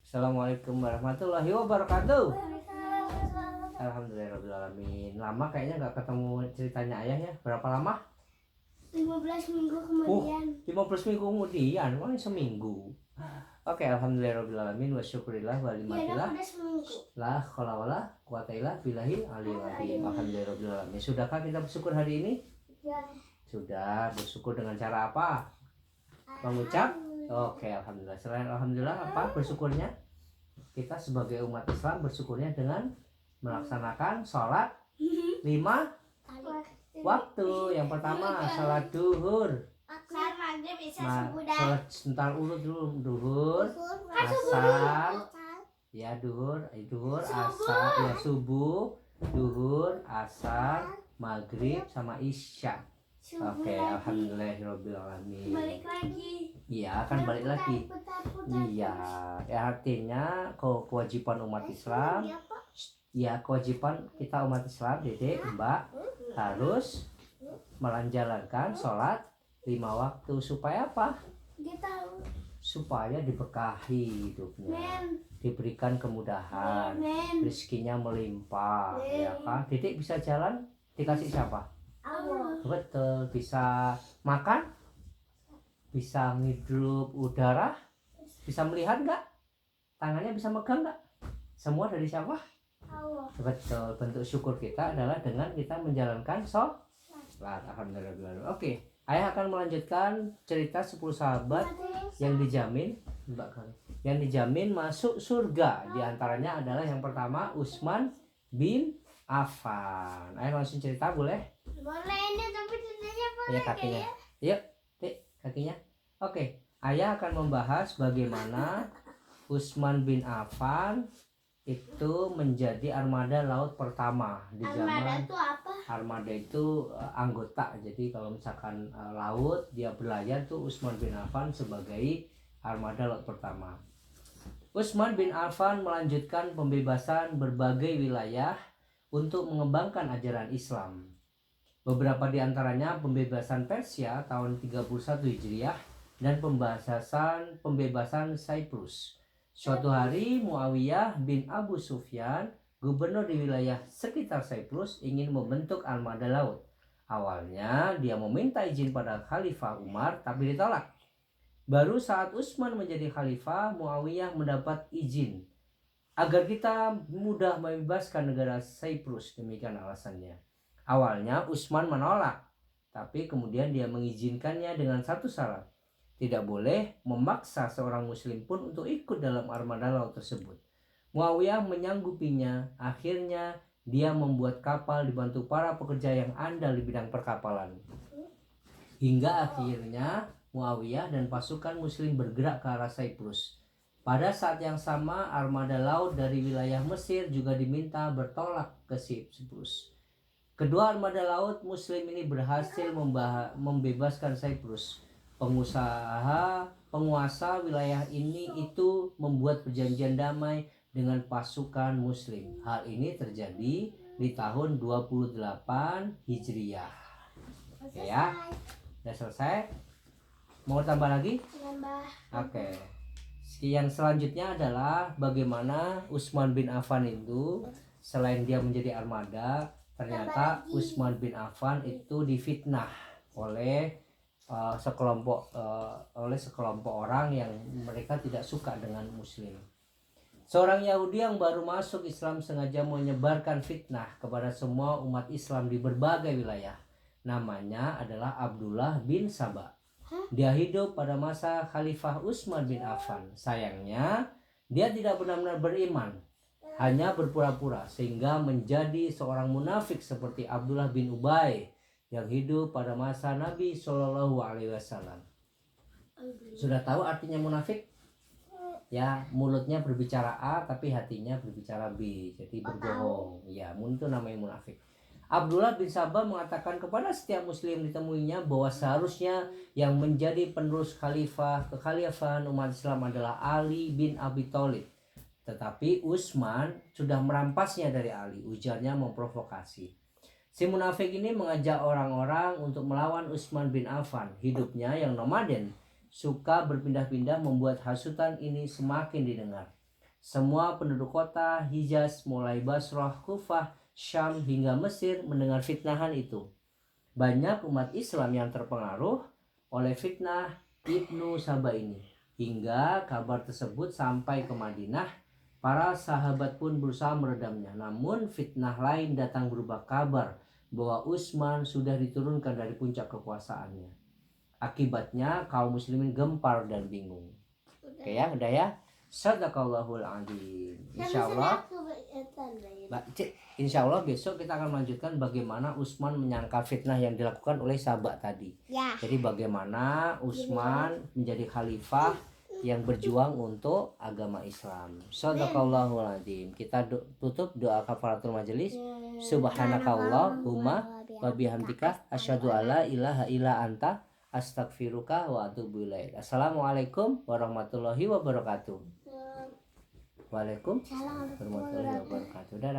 Assalamualaikum warahmatullahi wabarakatuh. Alhamdulillahirobbilalamin. Lama kayaknya nggak ketemu ceritanya ayah ya. Berapa lama? 15 minggu kemudian. 15 minggu kemudian, wah seminggu. Oke, alhamdulillahirobbilalamin wa syukurillah wa limatillah. Udah seminggu. La haula wala quwata illa billahil aliyil azim. Alhamdulillahirobbilalamin. Sudahkah kita bersyukur hari ini? Ya. Sudah. Bersyukur dengan cara apa? Mengucap. Oke, alhamdulillah. Selain alhamdulillah, apa bersyukurnya? Kita sebagai umat Islam bersyukurnya dengan melaksanakan sholat 5 waktu. Yang pertama sholat duhur. Saat maghrib bisa subuh Sholat sebentar urut dulu. Duhur, asar, ya duhur, asar, ya subuh, duhur, asar, maghrib sama isya. Oke, alhamdulillahirobbilalamin. Balik lagi. Iya, akan balik lagi. Iya, ya artinya kewajiban umat Islam. Ya, kewajiban kita umat Islam, Dedek, Mbak, harus menjalankan sholat 5 waktu. Supaya apa? Kita Supaya diberkahi hidupnya, diberikan kemudahan, rezekinya melimpah, ya kan? Dedek bisa jalan dikasih siapa? Betul, bisa makan, bisa ngidup udara, bisa melihat nggak? Tangannya bisa megang nggak? Semua dari siapa? Allah. Betul, bentuk syukur kita adalah dengan kita menjalankan sholat. Alhamdulillah. Oke, ayah akan melanjutkan cerita 10 sahabat yang dijamin masuk surga. Di antaranya adalah yang pertama Utsman bin Affan. Ayah langsung cerita boleh? Boleh ini tapi ceritanya boleh. Ya kakinya. Yuk, Dik, kakinya. Oke, ayah akan membahas bagaimana Utsman bin Affan itu menjadi armada laut pertama di zaman. Armada itu apa? Armada itu anggota. Jadi kalau misalkan laut dia berlayar tuh Utsman bin Affan sebagai armada laut pertama. Utsman bin Affan melanjutkan pembebasan berbagai wilayah untuk mengembangkan ajaran Islam. Beberapa di antaranya pembebasan Persia tahun 31 Hijriah dan pembebasan Cyprus. Suatu hari Muawiyah bin Abu Sufyan, gubernur di wilayah sekitar Cyprus, ingin membentuk armada laut. Awalnya dia meminta izin pada Khalifah Umar tapi ditolak. Baru saat Utsman menjadi khalifah, Muawiyah mendapat izin agar kita mudah membebaskan negara Cyprus, demikian alasannya. Awalnya Utsman menolak, tapi kemudian dia mengizinkannya dengan satu syarat. Tidak boleh memaksa seorang muslim pun untuk ikut dalam armada laut tersebut. Muawiyah menyanggupinya. Akhirnya dia membuat kapal dibantu para pekerja yang andal di bidang perkapalan. Hingga akhirnya Muawiyah dan pasukan muslim bergerak ke arah Cyprus. Pada saat yang sama, armada laut dari wilayah Mesir juga diminta bertolak ke Cyprus. Kedua armada laut muslim ini berhasil membebaskan Cyprus. Penguasa wilayah ini itu membuat perjanjian damai dengan pasukan muslim. Hal ini terjadi di tahun 28 Hijriah. Oke ya, udah selesai. Mau tambah lagi? Tambah. Oke. Yang selanjutnya adalah bagaimana Utsman bin Affan itu selain dia menjadi armada, ternyata Utsman bin Affan itu difitnah oleh sekelompok orang yang mereka tidak suka dengan muslim. Seorang Yahudi yang baru masuk Islam sengaja menyebarkan fitnah kepada semua umat Islam di berbagai wilayah. Namanya adalah Abdullah bin Saba. Dia hidup pada masa Khalifah Utsman bin Affan. Sayangnya dia tidak benar-benar beriman, hanya berpura-pura sehingga menjadi seorang munafik seperti Abdullah bin Ubay yang hidup pada masa Nabi Shallallahu Alaihi Wasallam. Sudah tahu artinya munafik? Ya, mulutnya berbicara A tapi hatinya berbicara B, jadi berbohong. Ya, itu namanya munafik. Abdullah bin Saba mengatakan kepada setiap muslim ditemuinya bahwa seharusnya yang menjadi penerus kekhalifahan umat Islam adalah Ali bin Abi Thalib. Tetapi Utsman sudah merampasnya dari Ali. Ujarnya memprovokasi. Si munafik ini mengajak orang-orang untuk melawan Utsman bin Affan. Hidupnya yang nomaden, suka berpindah-pindah membuat hasutan ini semakin didengar. Semua penduduk kota Hijaz mulai Basrah, Kufah, Syam hingga Mesir mendengar fitnahan itu. Banyak umat Islam yang terpengaruh oleh fitnah Ibnu Saba ini. Hingga kabar tersebut sampai ke Madinah, para sahabat pun berusaha meredamnya. Namun fitnah lain datang berupa kabar bahwa Utsman sudah diturunkan dari puncak kekuasaannya. Akibatnya kaum muslimin gempar dan bingung. Oke ya, udah ya. Sadaqallahul adzim. Insyaallah, insyaallah besok kita akan melanjutkan bagaimana Utsman menyangkal fitnah yang dilakukan oleh sahabat tadi. Ya. Jadi bagaimana Utsman menjadi khalifah yang berjuang untuk agama Islam. Sadaqallahul adzim. Kita tutup doa kafaratul majelis. Subhanakallahumma wa bihamdika asyhadu alla ilaha illa anta astagfiruka wa atubu ilaik. Assalamualaikum warahmatullahi wabarakatuh. Waalaikumsalam warahmatullahi